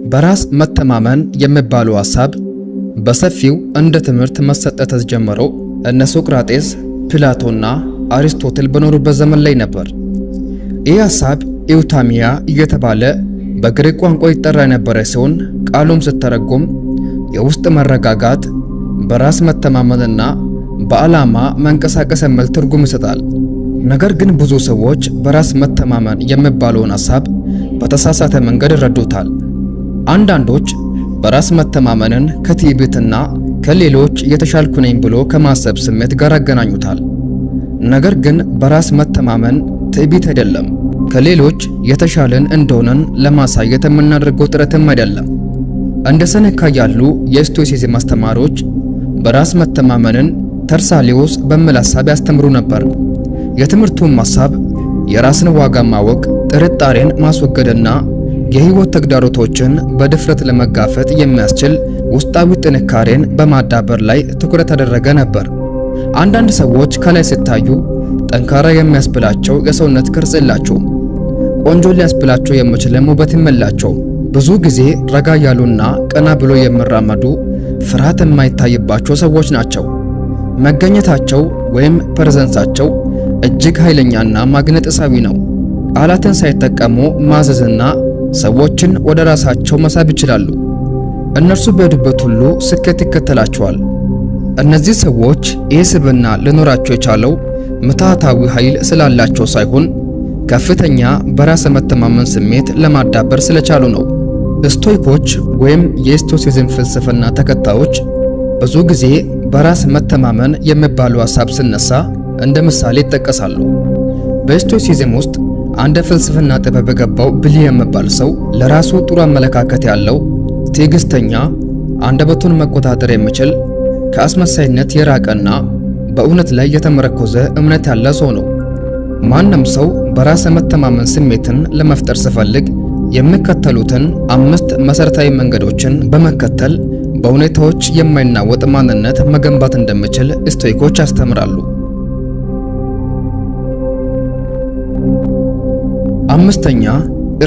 በራስ መተማመን የሚባለው ሐሳብ በሰፊው እንደ ትምህርት መሰጠት ተጀመረው እነ ሶቅራጤስ፣ ፕላቶና አሪስቶትል በኖሩበት ዘመን ላይ ነበር። ይህ ሐሳብ ኢውታሚያ እየተባለ በግሪክ ቋንቋ ይጠራ የነበረ ሲሆን ቃሉም ሲተረጎም የውስጥ መረጋጋት፣ በራስ መተማመንና በዓላማ መንቀሳቀስ የሚል ትርጉም ይሰጣል። ነገር ግን ብዙ ሰዎች በራስ መተማመን የሚባለውን ሐሳብ በተሳሳተ መንገድ ይረዱታል። አንዳንዶች በራስ መተማመንን ከትዕቢትና ከሌሎች የተሻልኩ ነኝ ብሎ ከማሰብ ስሜት ጋር ያገናኙታል። ነገር ግን በራስ መተማመን ትዕቢት አይደለም፣ ከሌሎች የተሻለን እንደሆነን ለማሳየት የምናደርገው ጥረትም አይደለም። እንደ ሰነካ ያሉ የስቶይሲዝም አስተማሪዎች በራስ መተማመንን ተርሳሊዮስ በሚል ሐሳብ ያስተምሩ ነበር። የትምህርቱም ሐሳብ የራስን ዋጋ ማወቅ፣ ጥርጣሬን ማስወገድና የህይወት ተግዳሮቶችን በድፍረት ለመጋፈጥ የሚያስችል ውስጣዊ ጥንካሬን በማዳበር ላይ ትኩረት ያደረገ ነበር። አንዳንድ ሰዎች ከላይ ሲታዩ ጠንካራ የሚያስብላቸው የሰውነት ቅርጽ የላቸውም። ቆንጆ ሊያስብላቸው የሚችል ውበት የላቸውም። ብዙ ጊዜ ረጋ ያሉና ቀና ብሎ የሚራመዱ ፍርሃት የማይታይባቸው ሰዎች ናቸው። መገኘታቸው ወይም ፕሬዘንሳቸው እጅግ ኃይለኛና ማግነጢሳዊ ነው። ቃላትን ሳይጠቀሙ ማዘዝና ሰዎችን ወደ ራሳቸው መሳብ ይችላሉ። እነርሱ በሄዱበት ሁሉ ስኬት ይከተላቸዋል። እነዚህ ሰዎች ይህ ስብዕና ሊኖራቸው የቻለው ምትሃታዊ ኃይል ስላላቸው ሳይሆን ከፍተኛ በራስ መተማመን ስሜት ለማዳበር ስለቻሉ ነው። ስቶይኮች ወይም የስቶይሲዝም ፍልስፍና ተከታዮች ብዙ ጊዜ በራስ መተማመን የሚባለው ሐሳብ ሲነሳ እንደ ምሳሌ ይጠቀሳሉ። በስቶይሲዝም ውስጥ አንድ ፍልስፍና ጥበብ የገባው ብልህ የሚባል ሰው ለራሱ ጥሩ አመለካከት ያለው፣ ትዕግስተኛ፣ አንደበቱን መቆጣጠር የሚችል፣ ከአስመሳይነት የራቀና በእውነት ላይ የተመረኮዘ እምነት ያለ ሰው ነው። ማንም ሰው በራስ መተማመን ስሜትን ለመፍጠር ሲፈልግ የሚከተሉትን 5 መሰረታዊ መንገዶችን በመከተል በሁኔታዎች የማይናወጥ ማንነት መገንባት እንደሚችል ስቶይኮች ያስተምራሉ። 5ኛ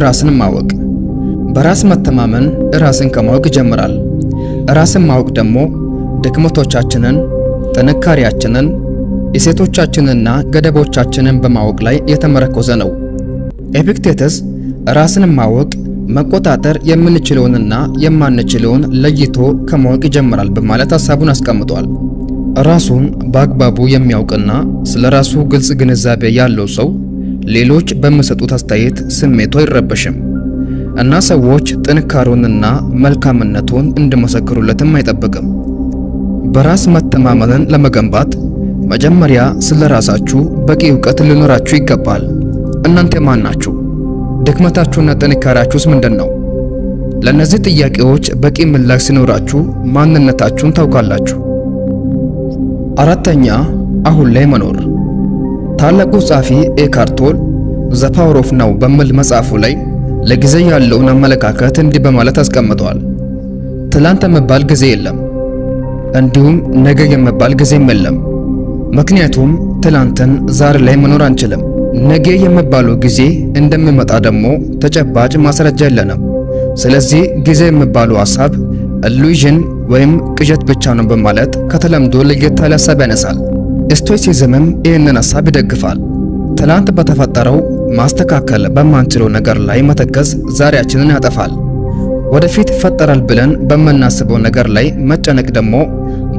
ራስን ማወቅ። በራስ መተማመን ራስን ከማወቅ ይጀምራል። ራስን ማወቅ ደግሞ ድክመቶቻችንን፣ ጥንካሬያችንን፣ እሴቶቻችንና ገደቦቻችንን በማወቅ ላይ የተመረኮዘ ነው። ኤፒክቴተስ ራስን ማወቅ መቆጣጠር የምንችለውንና የማንችለውን ለይቶ ከማወቅ ይጀምራል በማለት ሐሳቡን አስቀምጧል። ራሱን በአግባቡ የሚያውቅና ስለ ራሱ ግልጽ ግንዛቤ ያለው ሰው ሌሎች በሚሰጡት አስተያየት ስሜቱ አይረበሽም እና ሰዎች ጥንካሬውንና መልካምነቱን እንዲመሰክሩለትም አይጠብቅም። በራስ መተማመንን ለመገንባት መጀመሪያ ስለ ራሳችሁ በቂ ዕውቀት ሊኖራችሁ ይገባል። እናንተ ማን ናችሁ? ድክመታችሁና ጥንካሬያችሁስ ምንድን ነው? ለእነዚህ ጥያቄዎች በቂ ምላሽ ሲኖራችሁ ማንነታችሁን ታውቃላችሁ። 4ኛ አሁን ላይ መኖር። ታላቁ ጸሐፊ ኤካርት ቶል ዘ ፓወር ኦፍ ናው በሚል መጽሐፉ ላይ ለጊዜ ያለውን አመለካከት እንዲህ በማለት አስቀምጠዋል። ትላንት የሚባል ጊዜ የለም፣ እንዲሁም ነገ የሚባል ጊዜም የለም። ምክንያቱም ትላንትን ዛሬ ላይ መኖር አንችልም። ነገ የሚባለው ጊዜ እንደሚመጣ ደግሞ ተጨባጭ ማስረጃ የለንም። ስለዚህ ጊዜ የሚባለው ሐሳብ ኢሉዥን ወይም ቅዠት ብቻ ነው በማለት ከተለምዶ ለየት ያለ ሐሳብ ያነሳል። ስቶይሲዝምም ይህንን ሐሳብ ይደግፋል። ትላንት በተፈጠረው ማስተካከል በማንችለው ነገር ላይ መተከዝ ዛሬያችንን ያጠፋል። ወደፊት ይፈጠራል ብለን በምናስበው ነገር ላይ መጨነቅ ደግሞ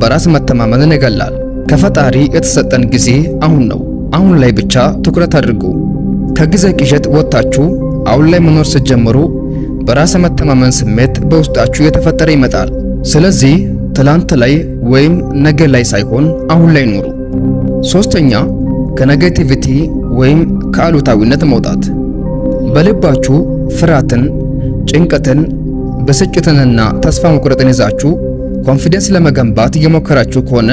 በራስ መተማመንን ይገላል። ከፈጣሪ የተሰጠን ጊዜ አሁን ነው። አሁን ላይ ብቻ ትኩረት አድርጉ። ከጊዜ ቅዠት ወጥታችሁ አሁን ላይ መኖር ስትጀምሩ በራስ መተማመን ስሜት በውስጣችሁ የተፈጠረ ይመጣል። ስለዚህ ትላንት ላይ ወይም ነገ ላይ ሳይሆን አሁን ላይ ኑሩ። 3ኛ ከኔጌቲቪቲ ወይም ከአሉታዊነት መውጣት። በልባችሁ ፍርሃትን፣ ጭንቀትን፣ ብስጭትንና ተስፋ መቁረጥን ይዛችሁ ኮንፊደንስ ለመገንባት እየሞከራችሁ ከሆነ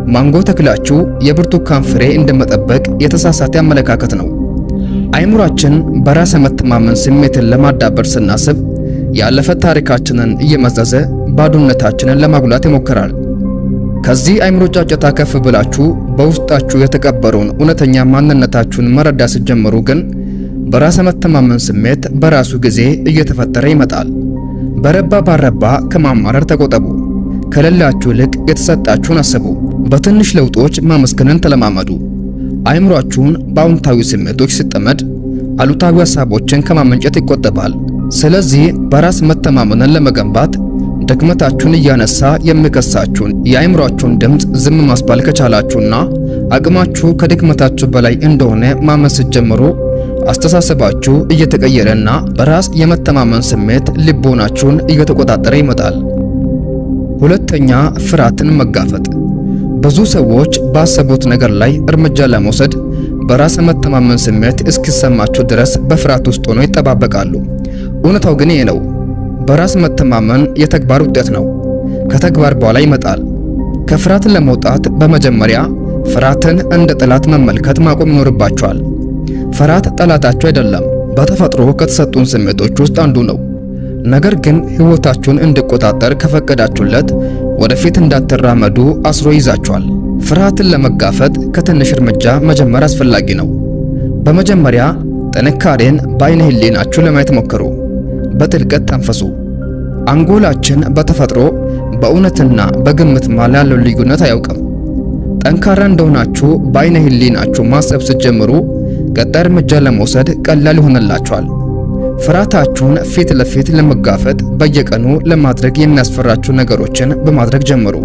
ማንጎ ተክላችሁ የብርቱካን ፍሬ እንደመጠበቅ የተሳሳተ አመለካከት ነው። አይምሯችን በራስ መተማመን ስሜትን ለማዳበር ስናስብ ያለፈ ታሪካችንን እየመዘዘ ባዶነታችንን ለማጉላት ይሞክራል። ከዚህ አይምሮ ጫጫታ ከፍ ብላችሁ በውስጣችሁ የተቀበረውን እውነተኛ ማንነታችሁን መረዳት ስትጀምሩ ግን በራስ መተማመን ስሜት በራሱ ጊዜ እየተፈጠረ ይመጣል። በረባ ባረባ ከማማረር ተቆጠቡ። ከሌላችሁ ይልቅ የተሰጣችሁን አስቡ። በትንሽ ለውጦች ማመስገንን ተለማመዱ። አይምሮአችሁን በአዎንታዊ ስሜቶች ሲጠመድ አሉታዊ ሐሳቦችን ከማመንጨት ይቆጠባል። ስለዚህ በራስ መተማመንን ለመገንባት ድክመታችሁን እያነሳ የሚከሳችሁን የአይምሮአችሁን ድምፅ ዝም ማስባል ከቻላችሁና አቅማችሁ ከድክመታችሁ በላይ እንደሆነ ማመን ስትጀምሩ አስተሳሰባችሁ እየተቀየረና በራስ የመተማመን ስሜት ልቦናችሁን እየተቆጣጠረ ይመጣል። ሁለተኛ፣ ፍርሃትን መጋፈጥ። ብዙ ሰዎች ባሰቡት ነገር ላይ እርምጃ ለመውሰድ በራስ መተማመን ስሜት እስኪሰማቸው ድረስ በፍርሃት ውስጥ ሆነው ይጠባበቃሉ። እውነታው ግን ይሄ ነው። በራስ መተማመን የተግባር ውጤት ነው። ከተግባር በኋላ ይመጣል። ከፍርሃት ለመውጣት በመጀመሪያ ፍርሃትን እንደ ጠላት መመልከት ማቆም ይኖርባቸዋል። ፍርሃት ጠላታችሁ አይደለም፣ በተፈጥሮ ከተሰጡን ስሜቶች ውስጥ አንዱ ነው። ነገር ግን ሕይወታችሁን እንዲቆጣጠር ከፈቀዳችሁለት ወደፊት እንዳትራመዱ አስሮ ይዛችኋል። ፍርሃትን ለመጋፈጥ ከትንሽ እርምጃ መጀመር አስፈላጊ ነው። በመጀመሪያ ጥንካሬን በዓይነ ሕሊናችሁ ለማየት ሞክሩ። በጥልቀት ተንፈሱ። አንጎላችን በተፈጥሮ በእውነትና በግምት መሃል ያለው ልዩነት አያውቅም። ጠንካራ እንደሆናችሁ በዓይነ ሕሊናችሁ ማሰብ ስትጀምሩ ቀጣይ እርምጃ ለመውሰድ ቀላል ይሆንላችኋል። ፍርሃታችሁን ፊት ለፊት ለመጋፈጥ በየቀኑ ለማድረግ የሚያስፈራችሁ ነገሮችን በማድረግ ጀምሩ።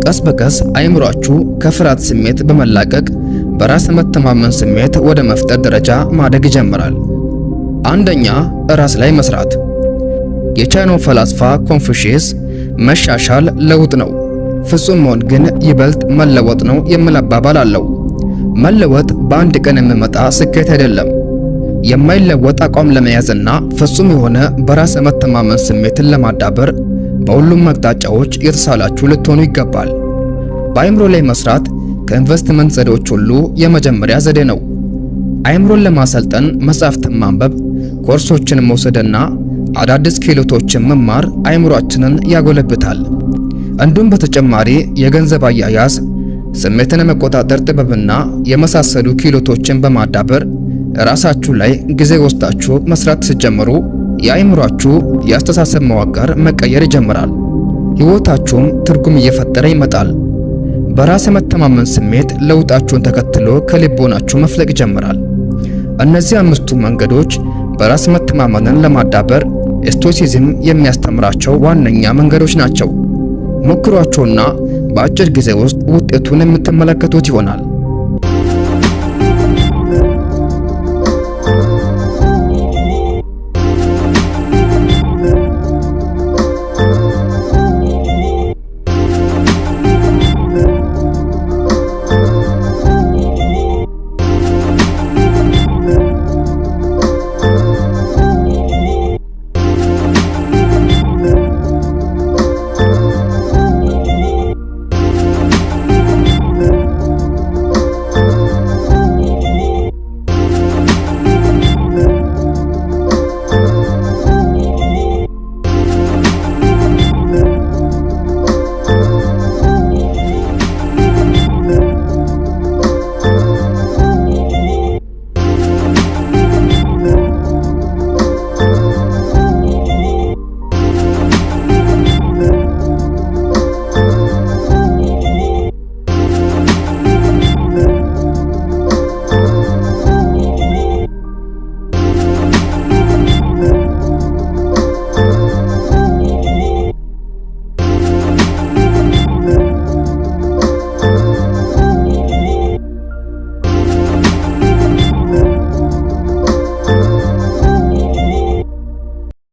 ቀስ በቀስ አይምሯችሁ ከፍርሃት ስሜት በመላቀቅ በራስ መተማመን ስሜት ወደ መፍጠር ደረጃ ማደግ ይጀምራል። አንደኛ፣ ራስ ላይ መስራት። የቻይናው ፈላስፋ ኮንፉሺየስ መሻሻል ለውጥ ነው፣ ፍጹም መሆን ግን ይበልጥ መለወጥ ነው የሚል አባባል አለው። መለወጥ በአንድ ቀን የሚመጣ ስኬት አይደለም። የማይለወጥ አቋም ለመያዝና ፍጹም የሆነ በራስ መተማመን ስሜትን ለማዳበር በሁሉም አቅጣጫዎች የተሳላችሁ ልትሆኑ ይገባል። በአይምሮ ላይ መስራት ከኢንቨስትመንት ዘዴዎች ሁሉ የመጀመሪያ ዘዴ ነው። አይምሮን ለማሰልጠን መጻሕፍትን ማንበብ፣ ኮርሶችን መውሰድና አዳዲስ ክህሎቶችን መማር አይምሮአችንን ያጎለብታል። እንዲሁም በተጨማሪ የገንዘብ አያያዝ፣ ስሜትን መቆጣጠር ጥበብና የመሳሰሉ ክህሎቶችን በማዳበር ራሳችሁ ላይ ጊዜ ወስዳችሁ መስራት ስትጀምሩ የአይምሮአችሁ የአስተሳሰብ መዋቅር መቀየር ይጀምራል። ሕይወታችሁም ትርጉም እየፈጠረ ይመጣል። በራስ መተማመን ስሜት ለውጣችሁን ተከትሎ ከልቦናችሁ መፍለቅ ይጀምራል። እነዚህ አምስቱ መንገዶች በራስ መተማመንን ለማዳበር ስቶይሲዝም የሚያስተምራቸው ዋነኛ መንገዶች ናቸው። ሞክሯቸውና በአጭር ጊዜ ውስጥ ውጤቱን የምትመለከቱት ይሆናል።